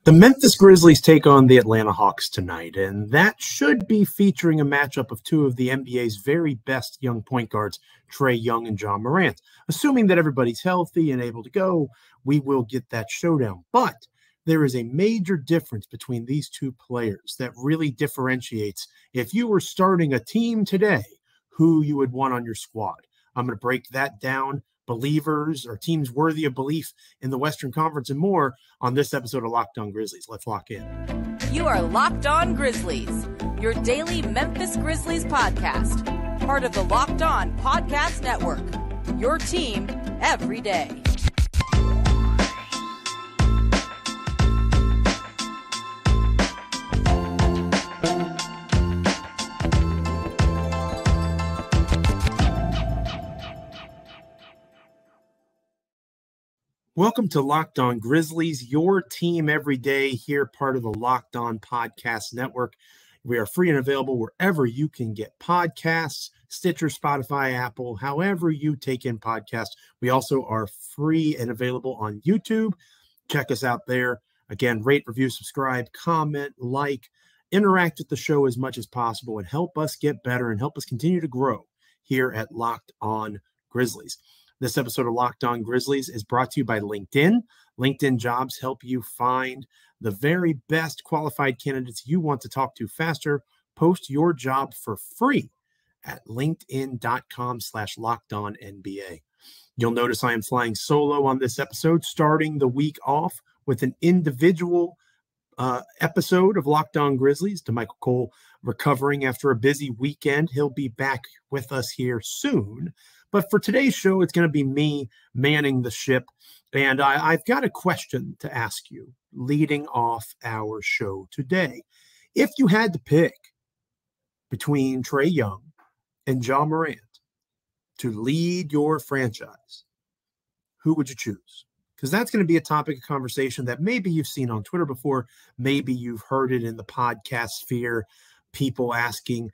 The Memphis Grizzlies take on the Atlanta Hawks tonight, and that should be featuring a matchup of two of the NBA's very best young point guards, Trae Young and Joe Morant. Assuming that everybody's healthy and able to go, we will get that showdown. But there is a major difference between these two players that really differentiates if you were starting a team today, who you would want on your squad. I'm going to break that down. Believers or teams worthy of belief in the Western Conference and more on this episode of Locked On Grizzlies. Let's lock in. You are Locked On Grizzlies, your daily Memphis Grizzlies podcast, part of the Locked On Podcast Network, your team every day. Welcome to Locked On Grizzlies, your team every day here, part of the Locked On Podcast Network. We are free and available wherever you can get podcasts, Stitcher, Spotify, Apple, however you take in podcasts. We also are free and available on YouTube. Check us out there. Again, rate, review, subscribe, comment, like, interact with the show as much as possible and help us get better and help us continue to grow here at Locked On Grizzlies. This episode of Locked On Grizzlies is brought to you by LinkedIn. LinkedIn Jobs help you find the very best qualified candidates you want to talk to faster. Post your job for free at linkedin.com/LockedOnNBA. You'll notice I am flying solo on this episode, starting the week off with an individual episode of Locked On Grizzlies. To Michael Cole, recovering after a busy weekend. He'll be back with us here soon. But for today's show, it's going to be me manning the ship. And I've got a question to ask you leading off our show today. If you had to pick between Trae Young and Joe Morant to lead your franchise, who would you choose? Because that's going to be a topic of conversation that maybe you've seen on Twitter before. Maybe you've heard it in the podcast sphere. People asking,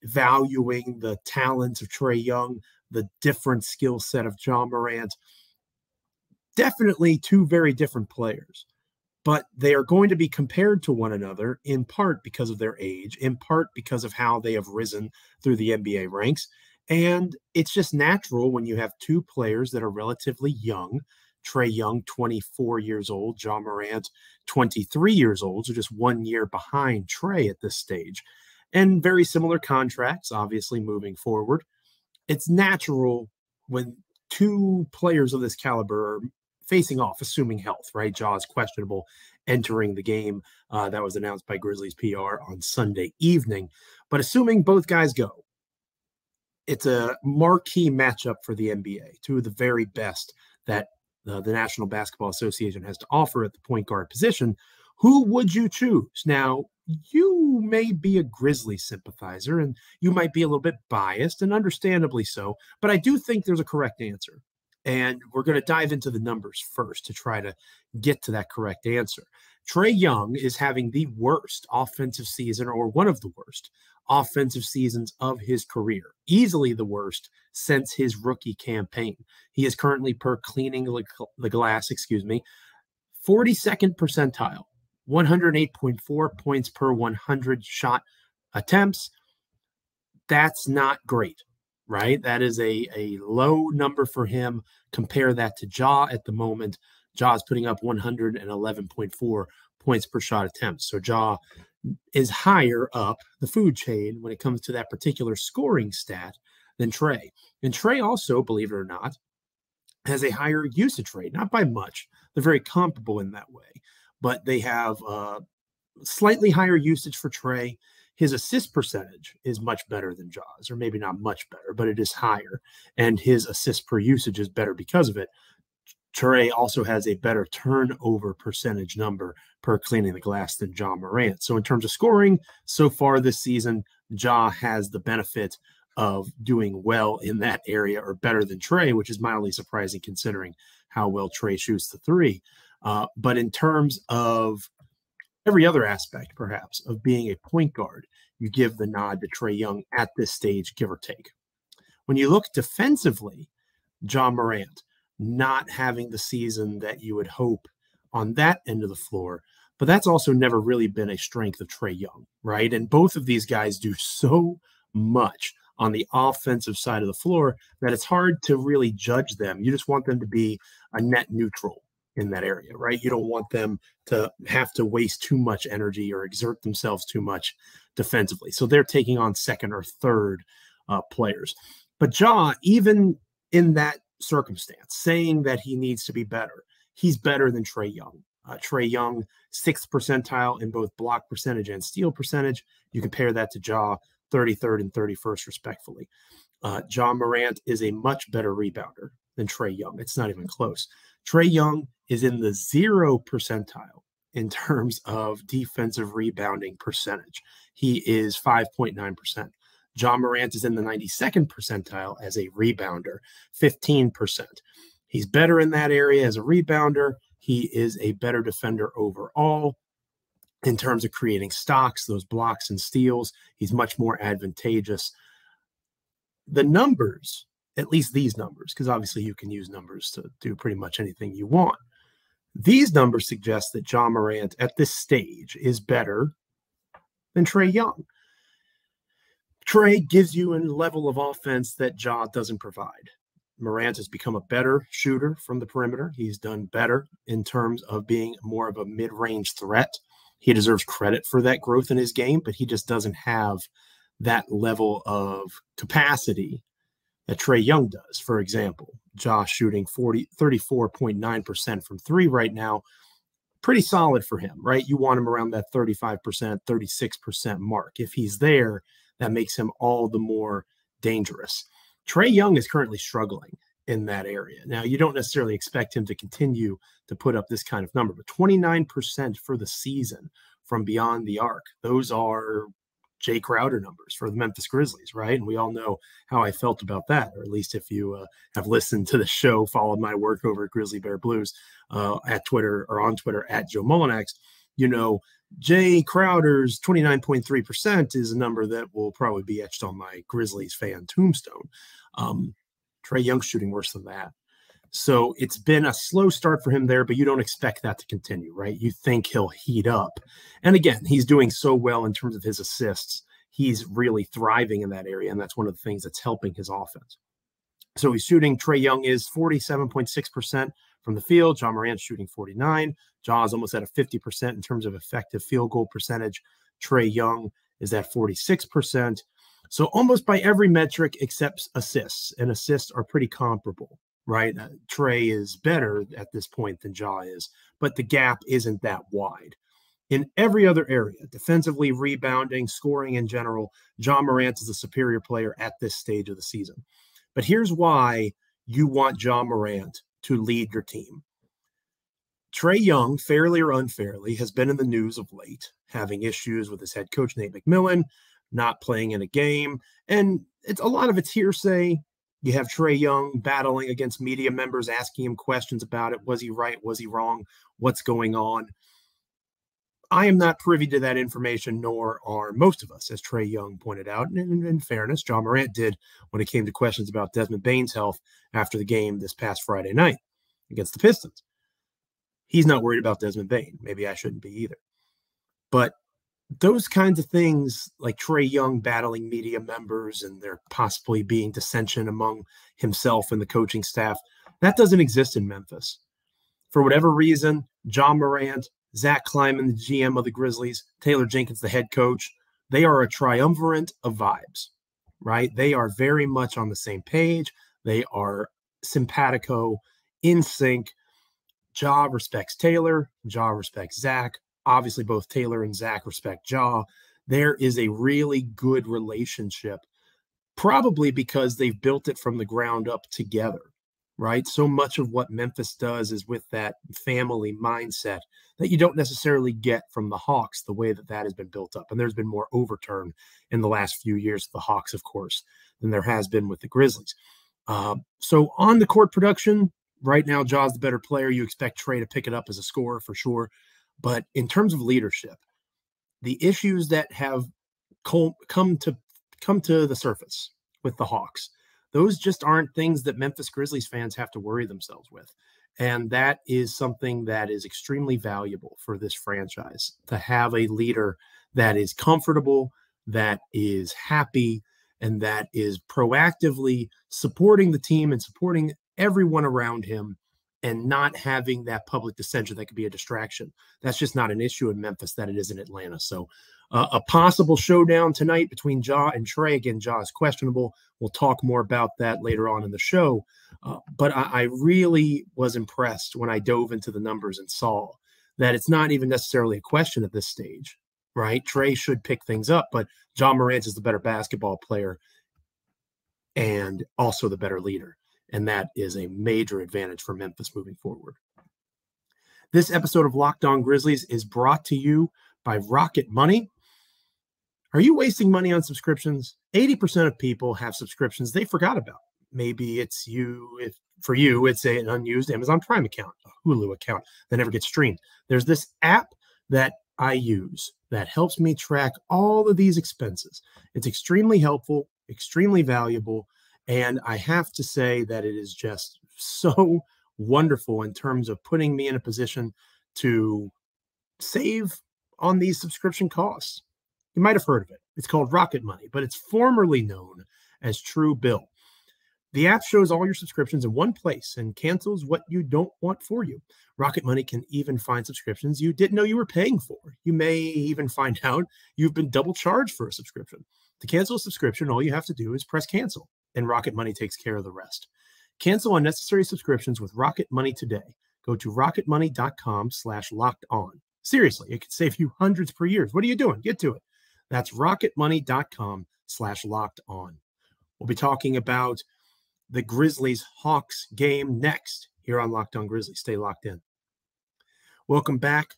valuing the talents of Trae Young, the different skill set of Joe Morant. Definitely two very different players, but they are going to be compared to one another in part because of their age, in part because of how they have risen through the NBA ranks. And it's just natural when you have two players that are relatively young, Trae Young, 24 years old, Joe Morant, 23 years old, so just 1 year behind Trae at this stage. And very similar contracts, obviously, moving forward. It's natural when two players of this caliber are facing off, assuming health, right? Jaw is questionable entering the game. That was announced by Grizzlies PR on Sunday evening. But assuming both guys go, it's a marquee matchup for the NBA, two of the very best that the National Basketball Association has to offer at the point guard position. Who would you choose? Now, you may be a Grizzlies sympathizer and you might be a little bit biased, and understandably so, but I do think there's a correct answer. And we're going to dive into the numbers first to try to get to that correct answer. Trae Young is having the worst offensive season, or one of the worst offensive seasons of his career, easily the worst since his rookie campaign. He is currently, per cleaning the glass, 42nd percentile. 108.4 points per 100 shot attempts. That's not great, right? That is a low number for him. Compare that to Ja at the moment. Ja is putting up 111.4 points per shot attempts. So Ja is higher up the food chain when it comes to that particular scoring stat than Trae. And Trae also, believe it or not, has a higher usage rate, not by much. They're very comparable in that way. But they have slightly higher usage for Trae. His assist percentage is much better than Ja's, or maybe not much better, but it is higher. And his assist per usage is better because of it. Trae also has a better turnover percentage number per cleaning the glass than Ja Morant. So in terms of scoring, so far this season, Ja has the benefit of doing well in that area, or better than Trae, which is mildly surprising considering how well Trae shoots the three. But in terms of every other aspect, perhaps, of being a point guard, you give the nod to Trae Young at this stage, give or take. When you look defensively, Ja Morant not having the season that you would hope on that end of the floor. but that's also never really been a strength of Trae Young, right? And both of these guys do so much on the offensive side of the floor that it's hard to really judge them. You just want them to be a net neutral in that area, right? You don't want them to have to waste too much energy or exert themselves too much defensively. So they're taking on second or third players. But Ja, even in that circumstance, saying that he needs to be better, he's better than Trae Young. Trae Young, 6th percentile in both block percentage and steal percentage. You compare that to Ja, 33rd and 31st, respectfully. Ja Morant is a much better rebounder than Trae Young. It's not even close. Trae Young is in the 0 percentile in terms of defensive rebounding percentage. He is 5.9%. Ja Morant is in the 92nd percentile as a rebounder, 15%. He's better in that area as a rebounder. He is a better defender overall in terms of creating stocks, those blocks and steals. He's much more advantageous. The numbers, at least these numbers, because obviously you can use numbers to do pretty much anything you want. These numbers suggest that Ja Morant at this stage is better than Trae Young. Trae gives you a level of offense that Ja doesn't provide. Morant has become a better shooter from the perimeter. He's done better in terms of being more of a mid-range threat. He deserves credit for that growth in his game, but he just doesn't have that level of capacity that Trae Young does. For example, Ja shooting 34.9% from three right now. Pretty solid for him, right? You want him around that 35%, 36% mark. If he's there, that makes him all the more dangerous. Trae Young is currently struggling in that area. Now, you don't necessarily expect him to continue to put up this kind of number, but 29% for the season from beyond the arc. Those are Jay Crowder numbers for the Memphis Grizzlies, right? And we all know how I felt about that, or at least if you have listened to the show, followed my work over at Grizzly Bear Blues at Twitter or on Twitter at Joe Mullinax, you know, Jay Crowder's 29.3% is a number that will probably be etched on my Grizzlies fan tombstone. Trae Young's shooting worse than that. So it's been a slow start for him there, but you don't expect that to continue, right? You think he'll heat up. And again, he's doing so well in terms of his assists. He's really thriving in that area, and that's one of the things that's helping his offense. So he's shooting, Trae Young is 47.6% from the field. Ja Morant's shooting 49%. Ja is almost at a 50% in terms of effective field goal percentage. Trae Young is at 46%. So almost by every metric except assists, and assists are pretty comparable, right? Trae is better at this point than Ja is, but the gap isn't that wide. In every other area, defensively, rebounding, scoring in general, Ja Morant is a superior player at this stage of the season. But here's why you want Ja Morant to lead your team. Trae Young, fairly or unfairly, has been in the news of late, having issues with his head coach, Nate McMillan, not playing in a game. And it's a lot of it's hearsay. You have Trae Young battling against media members, asking him questions about it. Was he right? Was he wrong? What's going on? I am not privy to that information, nor are most of us, as Trae Young pointed out. And in fairness, Ja Morant did when it came to questions about Desmond Bane's health after the game this past Friday night against the Pistons. He's not worried about Desmond Bane. Maybe I shouldn't be either. But those kinds of things, like Trae Young battling media members and there possibly being dissension among himself and the coaching staff, that doesn't exist in Memphis. For whatever reason, Ja Morant, Zach Kleiman, the GM of the Grizzlies, Taylor Jenkins, the head coach, they are a triumvirate of vibes, right? They are very much on the same page. They are simpatico, in sync. Ja respects Taylor. Ja respects Zach. Obviously, both Taylor and Zach respect Ja. There is a really good relationship, probably because they've built it from the ground up together, right? So much of what Memphis does is with that family mindset that you don't necessarily get from the Hawks, the way that that has been built up. And there's been more overturn in the last few years of the Hawks, of course, than there has been with the Grizzlies. So on the court production, right now, Ja's the better player. You expect Trae to pick it up as a scorer for sure. But in terms of leadership, the issues that have come to the surface with the Hawks, those just aren't things that Memphis Grizzlies fans have to worry themselves with. And that is something that is extremely valuable for this franchise, to have a leader that is comfortable, that is happy, and that is proactively supporting the team and supporting everyone around him, and not having that public dissension that could be a distraction. That's just not an issue in Memphis that it is in Atlanta. So a possible showdown tonight between Ja and Trae. Again, Ja is questionable. We'll talk more about that later on in the show. But I really was impressed when I dove into the numbers and saw that it's not even necessarily a question at this stage, right? Trae should pick things up, but Ja Morant is the better basketball player and also the better leader. And that is a major advantage for Memphis moving forward. This episode of Locked On Grizzlies is brought to you by Rocket Money. Are you wasting money on subscriptions? 80% of people have subscriptions they forgot about. Maybe it's you. For you, it's an unused Amazon Prime account, a Hulu account that never gets streamed. There's this app that I use that helps me track all of these expenses. It's extremely helpful, extremely valuable, and I have to say that it is just so wonderful in terms of putting me in a position to save on these subscription costs. You might have heard of it. It's called Rocket Money, but it's formerly known as True Bill. The app shows all your subscriptions in one place and cancels what you don't want for you. Rocket Money can even find subscriptions you didn't know you were paying for. You may even find out you've been double charged for a subscription. To cancel a subscription, all you have to do is press cancel, and Rocket Money takes care of the rest. Cancel unnecessary subscriptions with Rocket Money today. Go to rocketmoney.com/lockedon. Seriously, it could save you hundreds per year. What are you doing? Get to it. That's rocketmoney.com/lockedon. We'll be talking about the Grizzlies-Hawks game next here on Locked On Grizzlies. Stay locked in. Welcome back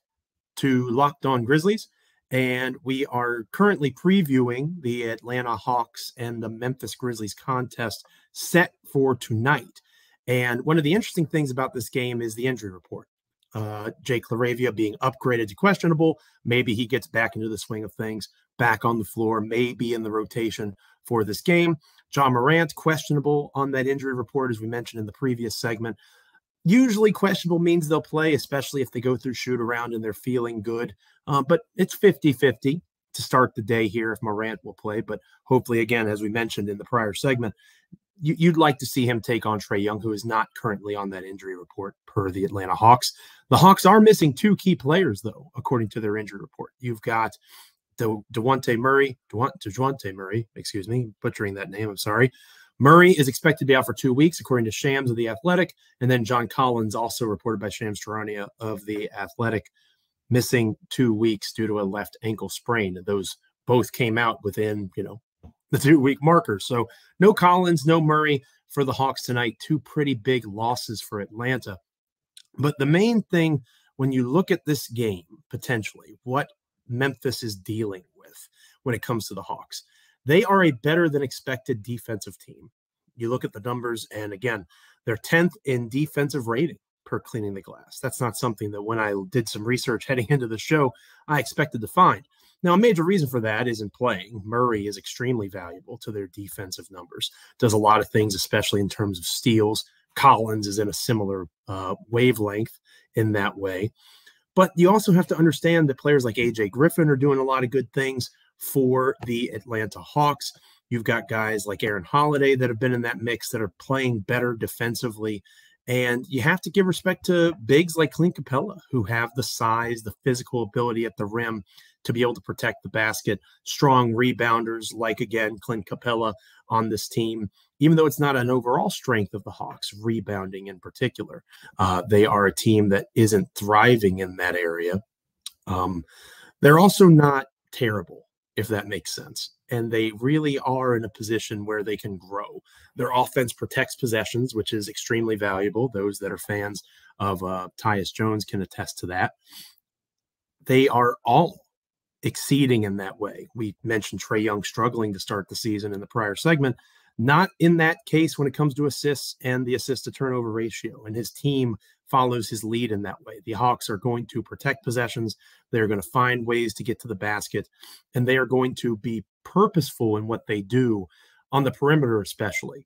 to Locked On Grizzlies, and we are currently previewing the Atlanta Hawks and the Memphis Grizzlies contest set for tonight. And one of the interesting things about this game is the injury report. Jake LaRavia being upgraded to questionable. Maybe he gets back into the swing of things, back on the floor, maybe in the rotation for this game. Ja Morant, questionable on that injury report, as we mentioned in the previous segment. Usually questionable means they'll play, especially if they go through shoot around and they're feeling good. But it's 50-50 to start the day here if Morant will play. But hopefully, again, as we mentioned in the prior segment, you'd like to see him take on Trae Young, who is not currently on that injury report per the Atlanta Hawks. The Hawks are missing two key players, though, according to their injury report. You've got DeJounte Murray, butchering that name, I'm sorry. Murray is expected to be out for 2 weeks, according to Shams of The Athletic. And then John Collins, also reported by Shams Charania of The Athletic, missing 2 weeks due to a left ankle sprain. Those both came out within, the 2-week marker. So no Collins, no Murray for the Hawks tonight. Two pretty big losses for Atlanta. But the main thing when you look at this game, potentially, what Memphis is dealing with when it comes to the Hawks, they are a better than expected defensive team. You look at the numbers, and again, they're 10th in defensive rating per cleaning the glass. That's not something that when I did some research heading into the show, I expected to find. Now, a major reason for that is in playing. Murray is extremely valuable to their defensive numbers, does a lot of things, especially in terms of steals. Collins is in a similar wavelength in that way. But you also have to understand that players like A.J. Griffin are doing a lot of good things for the Atlanta Hawks. You've got guys like Aaron Holiday that have been in that mix that are playing better defensively. And you have to give respect to bigs like Clint Capella, who have the size, the physical ability at the rim to be able to protect the basket. Strong rebounders like, again, Clint Capella on this team. Even though it's not an overall strength of the Hawks, rebounding in particular, they are a team that isn't thriving in that area. They're also not terrible, if that makes sense. And they really are in a position where they can grow. Their offense protects possessions, which is extremely valuable. Those that are fans of Tyus Jones can attest to that. They are all exceeding in that way. We mentioned Trae Young struggling to start the season in the prior segment. Not in that case when it comes to assists and the assist to turnover ratio, and his team follows his lead in that way. The Hawks are going to protect possessions. They're going to find ways to get to the basket, and they are going to be purposeful in what they do on the perimeter, especially.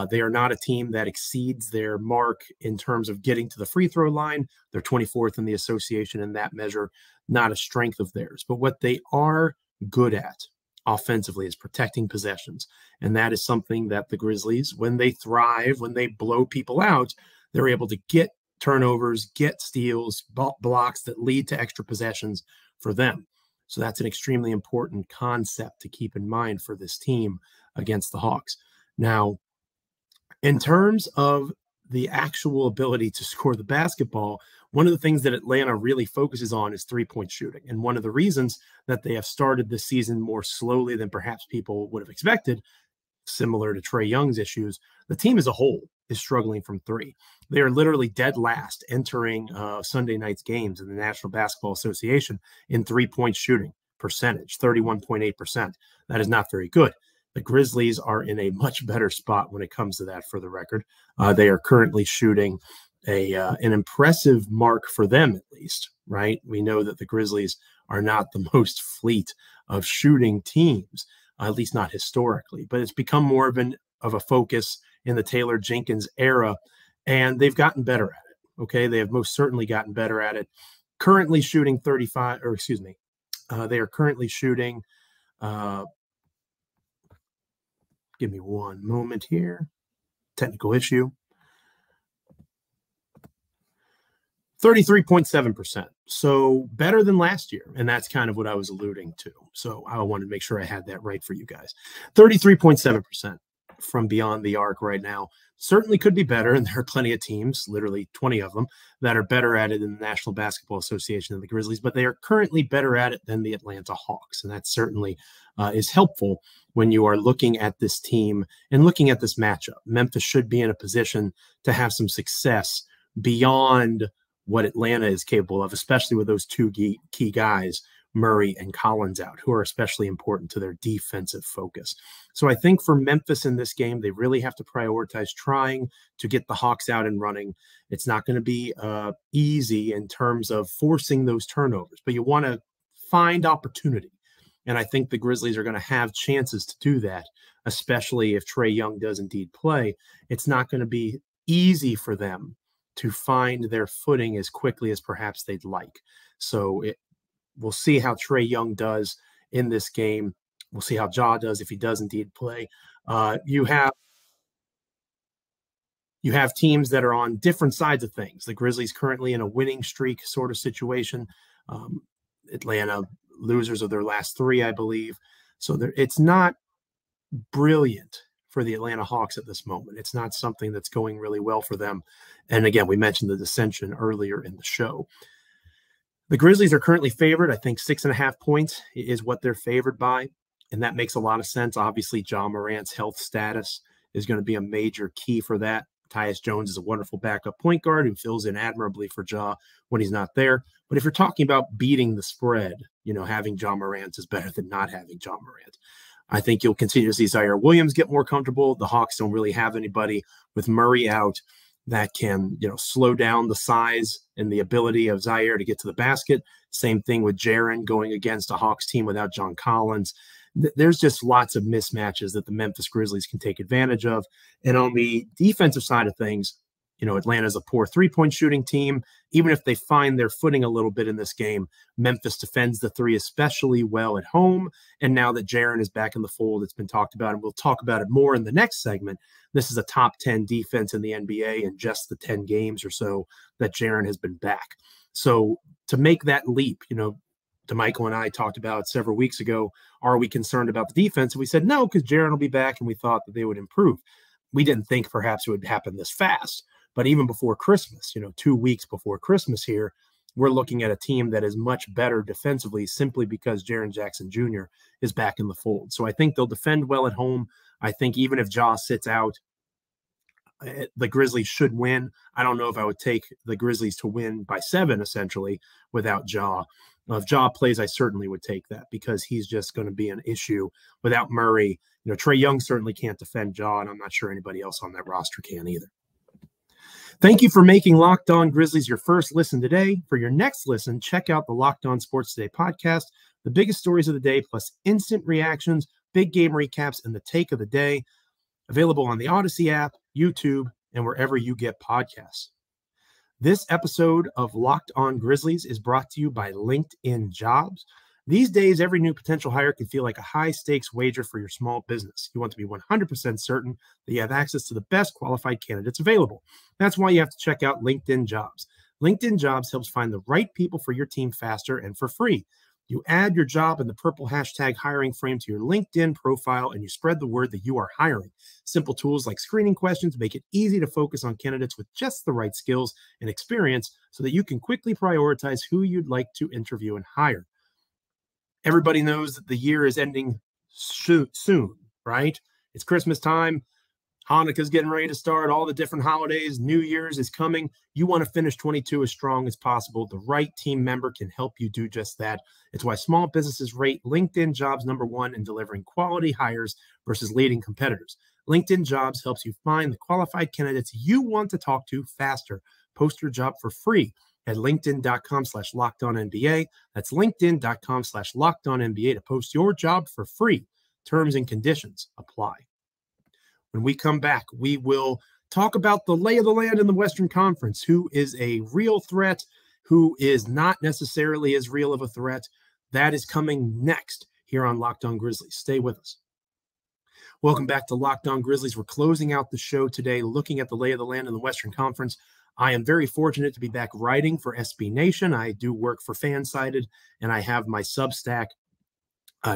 They are not a team that exceeds their mark in terms of getting to the free throw line. They're 24th in the association in that measure, not a strength of theirs. But what they are good at offensively is protecting possessions. And that is something that the Grizzlies, when they thrive, when they blow people out, they're able to get turnovers, get steals, blocks that lead to extra possessions for them. So that's an extremely important concept to keep in mind for this team against the Hawks. Now, in terms of the actual ability to score the basketball, one of the things that Atlanta really focuses on is three-point shooting. And one of the reasons that they have started this season more slowly than perhaps people would have expected, similar to Trae Young's issues, the team as a whole is struggling from three. They are literally dead last entering Sunday night's games in the National Basketball Association in three-point shooting percentage, 31.8%. That is not very good. The Grizzlies are in a much better spot when it comes to that, for the record. They are currently shooting an impressive mark for them, at least, right? We know that the Grizzlies are not the most fleet of shooting teams, at least not historically, but it's become more of a focus in the Taylor Jenkins era, and they've gotten better at it. Okay, they have most certainly gotten better at it. Currently shooting 35, or excuse me, they are currently shooting. Give me one moment here. Technical issue. 33.7%. So better than last year. And that's kind of what I was alluding to. So I wanted to make sure I had that right for you guys. 33.7% from beyond the arc right now. Certainly could be better. And there are plenty of teams, literally 20 of them, that are better at it in the National Basketball Association than the Grizzlies, but they are currently better at it than the Atlanta Hawks. And that certainly is helpful when you are looking at this team and looking at this matchup. Memphis should be in a position to have some success beyond what Atlanta is capable of, especially with those two key guys, Murray and Collins, out, who are especially important to their defensive focus. So I think for Memphis in this game, they really have to prioritize trying to get the Hawks out and running. It's not going to be easy in terms of forcing those turnovers, but you want to find opportunity. And I think the Grizzlies are going to have chances to do that, especially if Trae Young does indeed play. It's not going to be easy for them to find their footing as quickly as perhaps they'd like. So we'll see how Trae Young does in this game. We'll see how Ja does if he does indeed play. You have teams that are on different sides of things. The Grizzlies currently in a winning streak sort of situation. Atlanta losers of their last three, I believe. So it's not brilliant for the Atlanta Hawks at this moment. It's not something that's going really well for them. And again, we mentioned the dissension earlier in the show. The Grizzlies are currently favored. I think 6.5 points is what they're favored by. And that makes a lot of sense. Obviously, Ja Morant's health status is going to be a major key for that. Tyus Jones is a wonderful backup point guard who fills in admirably for Ja when he's not there. But if you're talking about beating the spread, having Ja Morant is better than not having Ja Morant. I think you'll continue to see Zaire Williams get more comfortable. The Hawks don't really have anybody with Murray out that can, slow down the size and the ability of Zaire to get to the basket. Same thing with Jaren going against a Hawks team without John Collins. There's just lots of mismatches that the Memphis Grizzlies can take advantage of. And on the defensive side of things, Atlanta's a poor three-point shooting team. Even if they find their footing a little bit in this game, Memphis defends the three especially well at home. And now that Jaren is back in the fold, it's been talked about, and we'll talk about it more in the next segment. This is a top 10 defense in the NBA in just the 10 games or so that Jaren has been back. So to make that leap, DeMichael and I talked about several weeks ago, are we concerned about the defense? And we said no, because Jaren will be back, and we thought that they would improve. We didn't think perhaps it would happen this fast. But even before Christmas, 2 weeks before Christmas here, we're looking at a team that is much better defensively simply because Jaren Jackson Jr. is back in the fold. So I think they'll defend well at home. I think even if Ja sits out, the Grizzlies should win. I don't know if I would take the Grizzlies to win by 7, essentially, without Ja. If Ja plays, I certainly would take that because he's just going to be an issue without Murray. Trae Young certainly can't defend Ja, and I'm not sure anybody else on that roster can either. Thank you for making Locked On Grizzlies your first listen today. For your next listen, check out the Locked On Sports Today podcast, the biggest stories of the day, plus instant reactions, big game recaps, and the take of the day. Available on the Odyssey app, YouTube, and wherever you get podcasts. This episode of Locked On Grizzlies is brought to you by LinkedIn Jobs. These days, every new potential hire can feel like a high-stakes wager for your small business. You want to be 100% certain that you have access to the best qualified candidates available. That's why you have to check out LinkedIn Jobs. LinkedIn Jobs helps find the right people for your team faster and for free. You add your job and the purple hashtag hiring frame to your LinkedIn profile, and you spread the word that you are hiring. Simple tools like screening questions make it easy to focus on candidates with just the right skills and experience so that you can quickly prioritize who you'd like to interview and hire. Everybody knows that the year is ending soon, right? It's Christmas time. Hanukkah's getting ready to start. All the different holidays. New Year's is coming. You want to finish 22 as strong as possible. The right team member can help you do just that. It's why small businesses rate LinkedIn Jobs #1 in delivering quality hires versus leading competitors. LinkedIn Jobs helps you find the qualified candidates you want to talk to faster. Post your job for free at linkedin.com/lockedonnba. That's linkedin.com/lockedonnba to post your job for free. Terms and conditions apply. When we come back, we will talk about the lay of the land in the Western Conference, who is a real threat, who is not necessarily as real of a threat. That is coming next here on Locked On Grizzlies. Stay with us. Welcome back to Locked On Grizzlies. We're closing out the show today, looking at the lay of the land in the Western Conference. I am very fortunate to be back writing for SB Nation. I do work for Fansided, and I have my Substack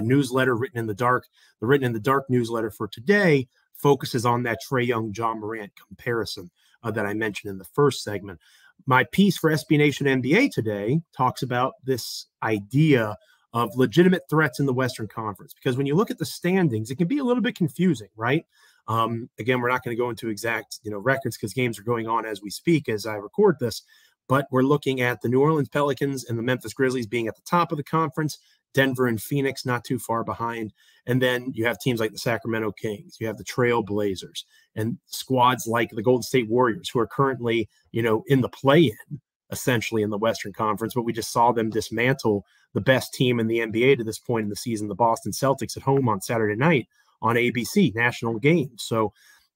newsletter, Written in the Dark. The Written in the Dark newsletter for today focuses on that Trae Young, Joe Morant comparison that I mentioned in the first segment. My piece for SB Nation NBA today talks about this idea of legitimate threats in the Western Conference, because when you look at the standings, it can be a little bit confusing, right? Again, we're not going to go into exact records because games are going on as we speak, as I record this, but we're looking at the New Orleans Pelicans and the Memphis Grizzlies being at the top of the conference, Denver and Phoenix not too far behind. And then you have teams like the Sacramento Kings, you have the Trail Blazers, and squads like the Golden State Warriors, who are currently, in the play-in, essentially in the Western Conference. But we just saw them dismantle the best team in the NBA to this point in the season, the Boston Celtics, at home on Saturday night on ABC, national game. So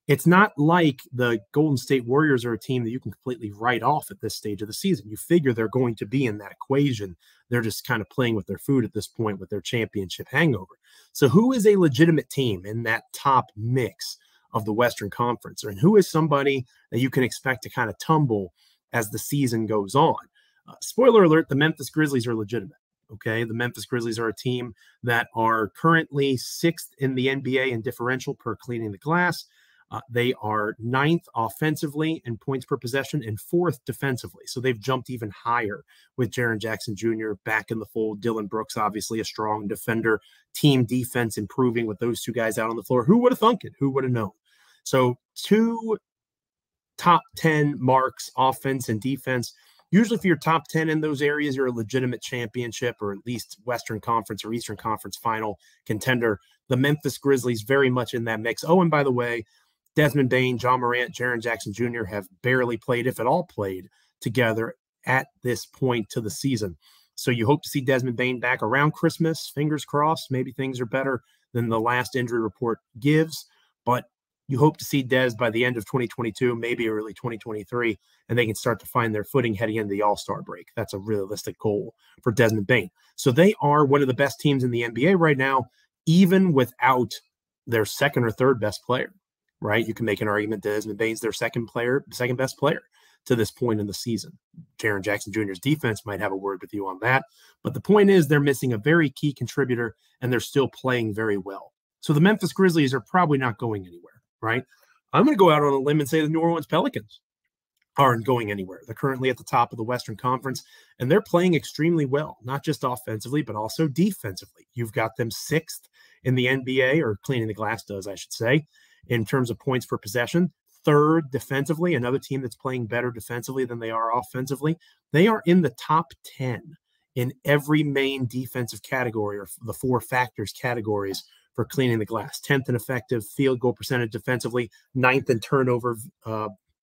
it's not like the Golden State Warriors are a team that you can completely write off at this stage of the season. You figure they're going to be in that equation. They're just kind of playing with their food at this point with their championship hangover. So who is a legitimate team in that top mix of the Western Conference? And who is somebody that you can expect to kind of tumble as the season goes on? Spoiler alert, the Memphis Grizzlies are legitimate. Okay, the Memphis Grizzlies are a team that are currently 6th in the NBA in differential per cleaning the glass. They are 9th offensively in points per possession and 4th defensively. So they've jumped even higher with Jaren Jackson Jr. back in the fold. Dylan Brooks, obviously a strong defender. Team defense improving with those two guys out on the floor. Who would have thunk it? Who would have known? So 2 top 10 marks, offense and defense. Usually if you're top 10 in those areas, you're a legitimate championship or at least Western Conference or Eastern Conference final contender. The Memphis Grizzlies very much in that mix. Oh, and by the way, Desmond Bane, Joe Morant, Jaren Jackson Jr. have barely played, if at all played, together at this point to the season. So you hope to see Desmond Bane back around Christmas. Fingers crossed. Maybe things are better than the last injury report gives. But you hope to see Des by the end of 2022, maybe early 2023, and they can start to find their footing heading into the All-Star break. That's a realistic goal for Desmond Bane. So they are one of the best teams in the NBA right now, even without their second or third best player, right? You can make an argument that Desmond Bane's their second best player to this point in the season. Jaren Jackson Jr.'s defense might have a word with you on that. But the point is they're missing a very key contributor, and they're still playing very well. So the Memphis Grizzlies are probably not going anywhere. Right? I'm going to go out on a limb and say the New Orleans Pelicans aren't going anywhere. They're currently at the top of the Western Conference, and they're playing extremely well, not just offensively, but also defensively. You've got them 6th in the NBA, or cleaning the glass does, I should say, in terms of points per possession. 3rd defensively, another team that's playing better defensively than they are offensively. They are in the top 10 in every main defensive category, or the 4 factors categories, for cleaning the glass. 10th in effective field goal percentage defensively, 9th in turnover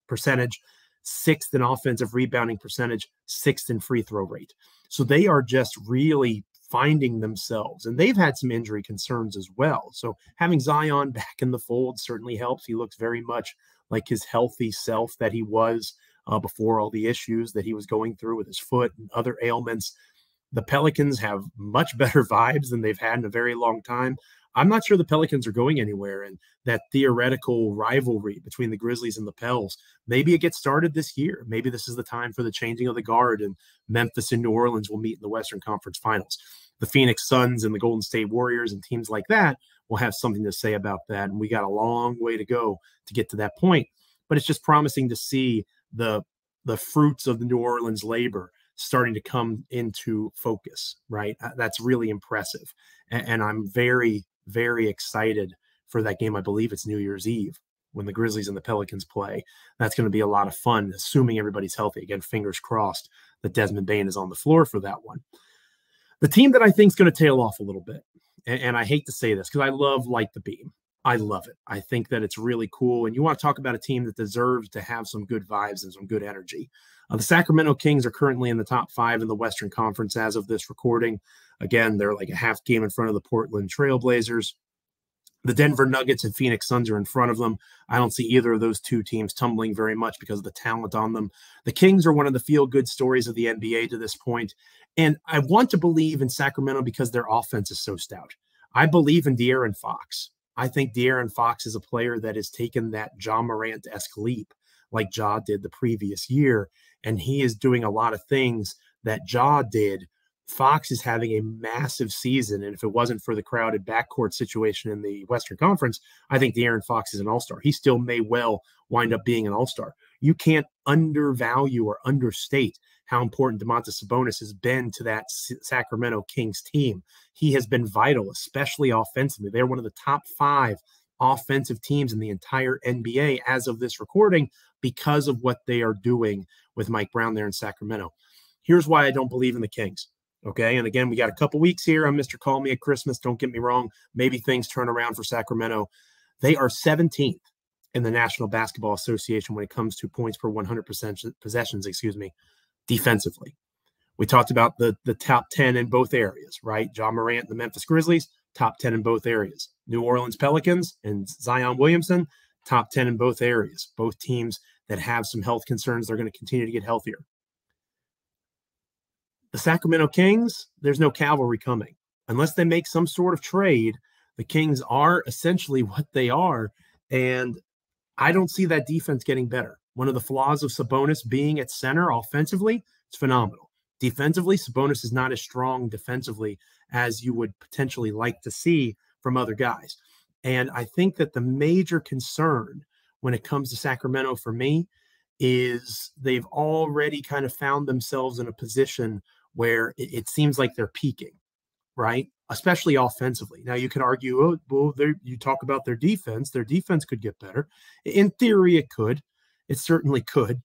percentage, 6th in offensive rebounding percentage, 6th in free throw rate. So they are just really finding themselves. And they've had some injury concerns as well. So having Zion back in the fold certainly helps. He looks very much like his healthy self that he was before all the issues that he was going through with his foot and other ailments. The Pelicans have much better vibes than they've had in a very long time. I'm not sure the Pelicans are going anywhere, and that theoretical rivalry between the Grizzlies and the Pels, maybe it gets started this year. Maybe this is the time for the changing of the guard, and Memphis and New Orleans will meet in the Western Conference Finals. The Phoenix Suns and the Golden State Warriors and teams like that will have something to say about that, and we got a long way to go to get to that point. But it's just promising to see the fruits of the New Orleans labor starting to come into focus, right? That's really impressive. And I'm very, very excited for that game. I believe it's New Year's Eve when the Grizzlies and the Pelicans play. That's going to be a lot of fun, assuming everybody's healthy. Again, fingers crossed that Desmond Bane is on the floor for that one. The team that I think is going to tail off a little bit, and I hate to say this because I love Light the Beam. I love it. I think that it's really cool. And you want to talk about a team that deserves to have some good vibes and some good energy. The Sacramento Kings are currently in the top 5 in the Western Conference as of this recording. Again, they're like a half game in front of the Portland Trail Blazers. The Denver Nuggets and Phoenix Suns are in front of them. I don't see either of those two teams tumbling very much because of the talent on them. The Kings are one of the feel-good stories of the NBA to this point. And I want to believe in Sacramento because their offense is so stout. I believe in De'Aaron Fox. I think De'Aaron Fox is a player that has taken that Ja Morant-esque leap like Ja did the previous year. And he is doing a lot of things that Ja did. Fox is having a massive season. And if it wasn't for the crowded backcourt situation in the Western Conference, I think De'Aaron Fox is an all-star. He still may well wind up being an all-star. You can't undervalue or understate how important Domantas Sabonis has been to that Sacramento Kings team. He has been vital, especially offensively. They're one of the top 5 offensive teams in the entire NBA as of this recording because of what they are doing with Mike Brown there in Sacramento. Here's why I don't believe in the Kings. Okay, and again, we got a couple weeks here on Mr. Call Me at Christmas. Don't get me wrong. Maybe things turn around for Sacramento. They are 17th in the National Basketball Association when it comes to points per 100% possessions, defensively. We talked about the top 10 in both areas, right? Ja Morant and the Memphis Grizzlies, top 10 in both areas. New Orleans Pelicans and Zion Williamson, top 10 in both areas. Both teams that have some health concerns, they're going to continue to get healthier. The Sacramento Kings, there's no cavalry coming. Unless they make some sort of trade, the Kings are essentially what they are, and I don't see that defense getting better. One of the flaws of Sabonis being at center offensively, it's phenomenal. Defensively, Sabonis is not as strong defensively as you would potentially like to see from other guys. And I think that the major concern when it comes to Sacramento for me is they've already kind of found themselves in a position where it seems like they're peaking, right? Especially offensively. Now, you can argue, oh, well, you talk about their defense could get better. In theory, it could. It certainly could.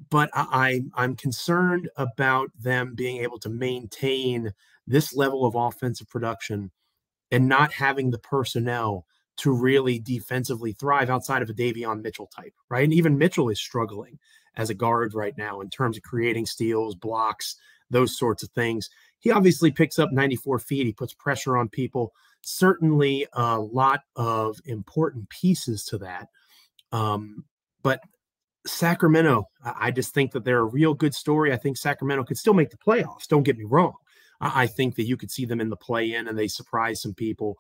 But I'm concerned about them being able to maintain this level of offensive production and not having the personnel to really defensively thrive outside of a Davion Mitchell type, right? And even Mitchell is struggling as a guard right now in terms of creating steals, blocks, those sorts of things. He obviously picks up 94 feet. He puts pressure on people. Certainly a lot of important pieces to that. But Sacramento, I just think that they're a real good story. I think Sacramento could still make the playoffs. Don't get me wrong. I think that you could see them in the play-in and they surprise some people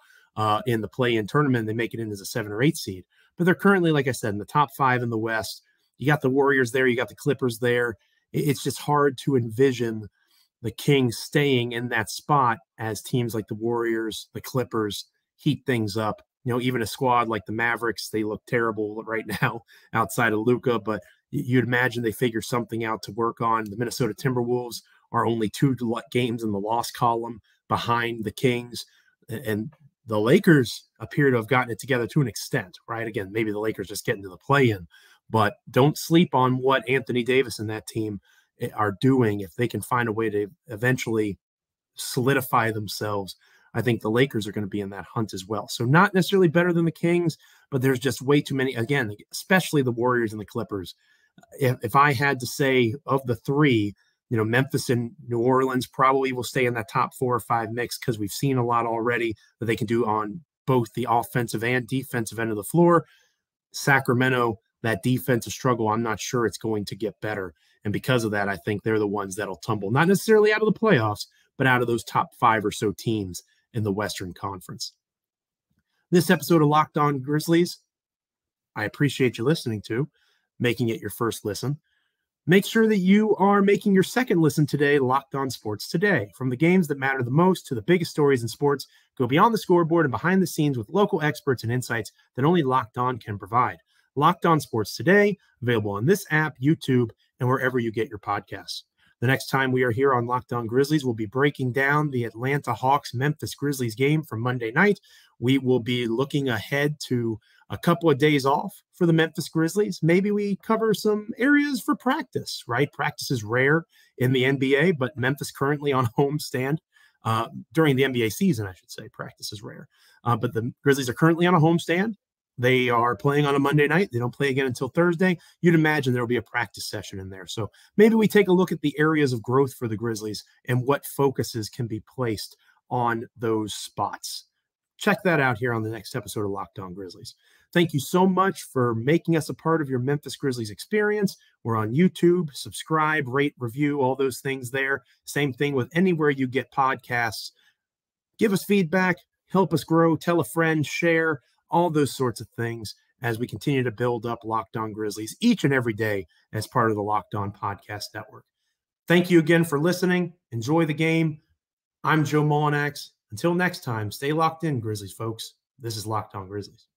in the play-in tournament. They make it in as a 7 or 8 seed. But they're currently, like I said, in the top 5 in the West. You got the Warriors there. You got the Clippers there. It's just hard to envision the Kings staying in that spot as teams like the Warriors, the Clippers heat things up. You know, even a squad like the Mavericks, they look terrible right now outside of Luka, but you'd imagine they figure something out to work on. The Minnesota Timberwolves are only 2 games in the loss column behind the Kings, and the Lakers appear to have gotten it together to an extent, right? Again, maybe the Lakers just getting to the play-in, but don't sleep on what Anthony Davis and that team are doing. If they can find a way to eventually solidify themselves, I think the Lakers are going to be in that hunt as well. So not necessarily better than the Kings, but there's just way too many, again, especially the Warriors and the Clippers. If I had to say of the 3, Memphis and New Orleans probably will stay in that top 4 or 5 mix because we've seen a lot already that they can do on both the offensive and defensive end of the floor. Sacramento, that defensive struggle, I'm not sure it's going to get better. And because of that, I think they're the ones that'll tumble, not necessarily out of the playoffs, but out of those top 5 or so teams in the Western Conference. This episode of Locked On Grizzlies, I appreciate you listening to, making it your first listen. Make sure that you are making your second listen today, Locked On Sports Today. From the games that matter the most to the biggest stories in sports, go beyond the scoreboard and behind the scenes with local experts and insights that only Locked On can provide. Locked On Sports Today, available on this app, YouTube, and wherever you get your podcasts. The next time we are here on Locked On Grizzlies, we'll be breaking down the Atlanta Hawks Memphis Grizzlies game from Monday night. We will be looking ahead to a couple of days off for the Memphis Grizzlies. Maybe we cover some areas for practice, right? Practice is rare in the NBA, but Memphis currently on homestand. During the NBA season, I should say, practice is rare. But the Grizzlies are currently on a homestand. They are playing on a Monday night. They don't play again until Thursday. You'd imagine there will be a practice session in there. So maybe we take a look at the areas of growth for the Grizzlies and what focuses can be placed on those spots. Check that out here on the next episode of Locked On Grizzlies. Thank you so much for making us a part of your Memphis Grizzlies experience. We're on YouTube. Subscribe, rate, review, all those things there. Same thing with anywhere you get podcasts. Give us feedback, help us grow, tell a friend, share, all those sorts of things as we continue to build up Locked On Grizzlies each and every day as part of the Locked On Podcast Network. Thank you again for listening. Enjoy the game. I'm Joe Mullinax. Until next time, stay locked in, Grizzlies folks. This is Locked On Grizzlies.